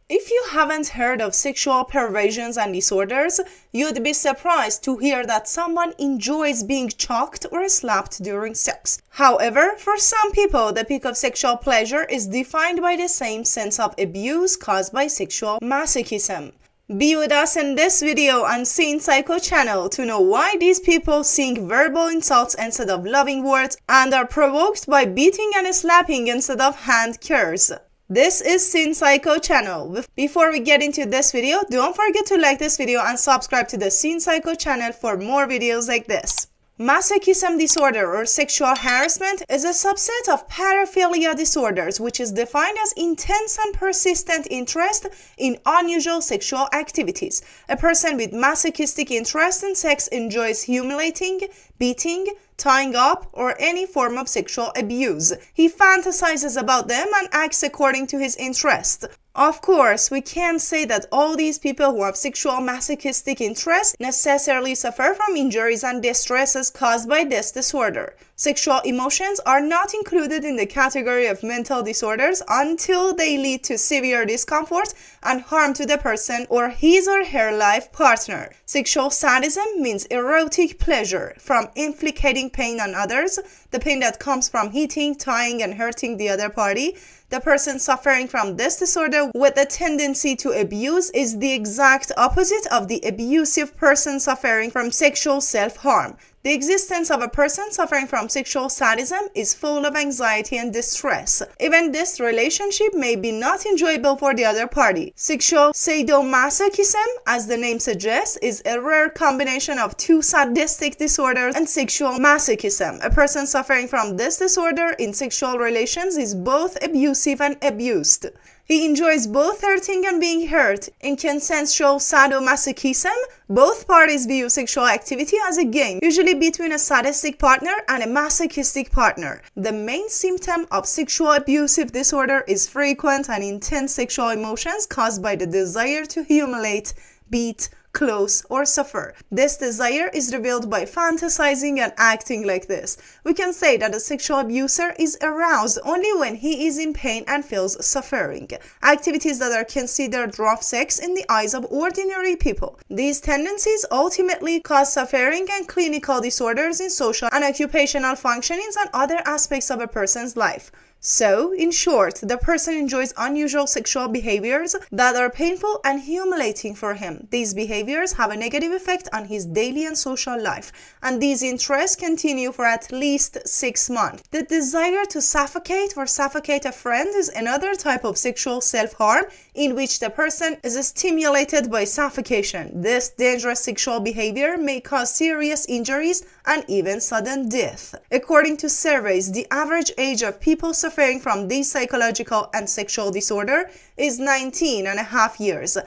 If you haven't heard of sexual perversions and disorders, you'd be surprised to hear that someone enjoys being choked or slapped during sex. However, for some people, the peak of sexual pleasure is defined by the same sense of abuse caused by sexual masochism. Be with us in this video on Scene Psycho channel to know why these people sing verbal insults instead of loving words and are provoked by beating and slapping instead of hand cures. This is Scene Psycho channel. Before we get into this video, don't forget to like this video and subscribe to the Scene Psycho channel for more videos like this. Masochism disorder or sexual harassment is a subset of paraphilia disorders, which is defined as intense and persistent interest in unusual sexual activities. A person with masochistic interest in sex enjoys humiliating, beating, tying up, or any form of sexual abuse. He fantasizes about them and acts according to his interest. Of course, we can't say that all these people who have sexual masochistic interest necessarily suffer from injuries and distresses caused by this disorder. Sexual emotions are not included in the category of mental disorders until they lead to severe discomfort and harm to the person or his or her life partner. Sexual sadism means erotic pleasure from inflicting pain on others, the pain that comes from hitting, tying, and hurting the other party. The person suffering from this disorder with a tendency to abuse is the exact opposite of the abusive person suffering from sexual self-harm. The existence of a person suffering from sexual sadism is full of anxiety and distress. Even this relationship may be not enjoyable for the other party. Sexual sadomasochism, as the name suggests, is a rare combination of two sadistic disorders and sexual masochism. A person suffering from this disorder in sexual relations is both abusive and abused. He enjoys both hurting and being hurt. In consensual sadomasochism, both parties view sexual activity as a game, usually between a sadistic partner and a masochistic partner. The main symptom of sexual abusive disorder is frequent and intense sexual emotions caused by the desire to humiliate, beat, close, or suffer. This desire is revealed by fantasizing and acting like this. We can say that a sexual abuser is aroused only when he is in pain and feels suffering. Activities that are considered rough sex in the eyes of ordinary people. These tendencies ultimately cause suffering and clinical disorders in social and occupational functionings and other aspects of a person's life. So, in short, the person enjoys unusual sexual behaviors that are painful and humiliating for him. These behaviors have a negative effect on his daily and social life, and these interests continue for at least 6 months. The desire to suffocate or suffocate a friend is another type of sexual self-harm in which the person is stimulated by suffocation. This dangerous sexual behavior may cause serious injuries and even sudden death. According to surveys, the average age of people suffering from this psychological and sexual disorder is 19.5 years.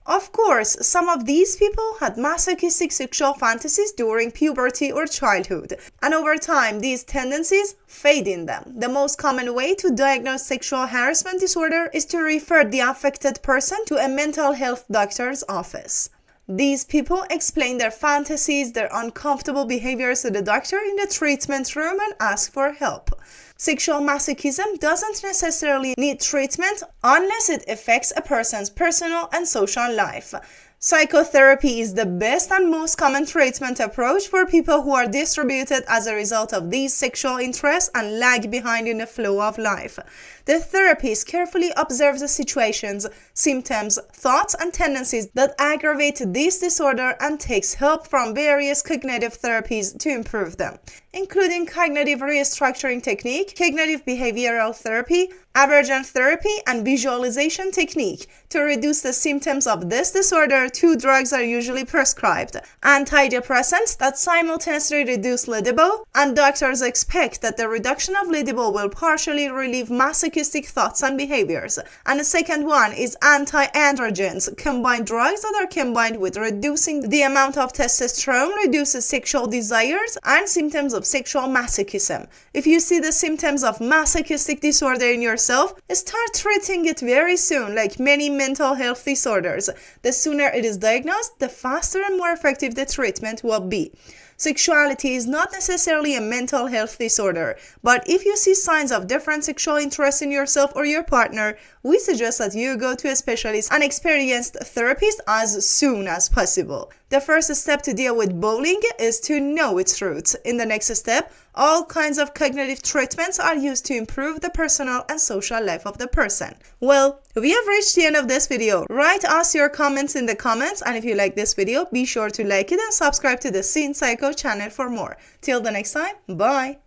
Of course, some of these people had masochistic sexual fantasies during puberty or childhood, and over time these tendencies fade in them. The most common way to diagnose sexual harassment disorder is to refer the affected person to a mental health doctor's office. These people explain their fantasies, their uncomfortable behaviors to the doctor in the treatment room and ask for help. Sexual masochism doesn't necessarily need treatment unless it affects a person's personal and social life. Psychotherapy is the best and most common treatment approach for people who are distributed as a result of these sexual interests and lag behind in the flow of life. The therapist carefully observes the situations, symptoms, thoughts, and tendencies that aggravate this disorder and takes help from various cognitive therapies to improve them, including cognitive restructuring technique, cognitive behavioral therapy, aversion therapy, and visualization technique. To reduce the symptoms of this disorder, 2 drugs are usually prescribed: antidepressants that simultaneously reduce libido, and doctors expect that the reduction of libido will partially relieve masochistic thoughts and behaviors. And the second one is anti-androgens, combined drugs that are combined with reducing the amount of testosterone, reduces sexual desires and symptoms of sexual masochism. If you see the symptoms of masochistic disorder in yourself, start treating it very soon. Like many mental health disorders, the sooner it is diagnosed, the faster and more effective the treatment will be. Sexuality is not necessarily a mental health disorder, but if you see signs of different sexual interest in yourself or your partner, we suggest that you go to a specialist and experienced therapist as soon as possible. The first step to deal with bullying is to know its roots. In the next step, all kinds of cognitive treatments are used to improve the personal and social life of the person. Well, we have reached the end of this video. Write us your comments in the comments, and if you like this video, be sure to like it and subscribe to the Scene Psycho channel for more. Till the next time, bye!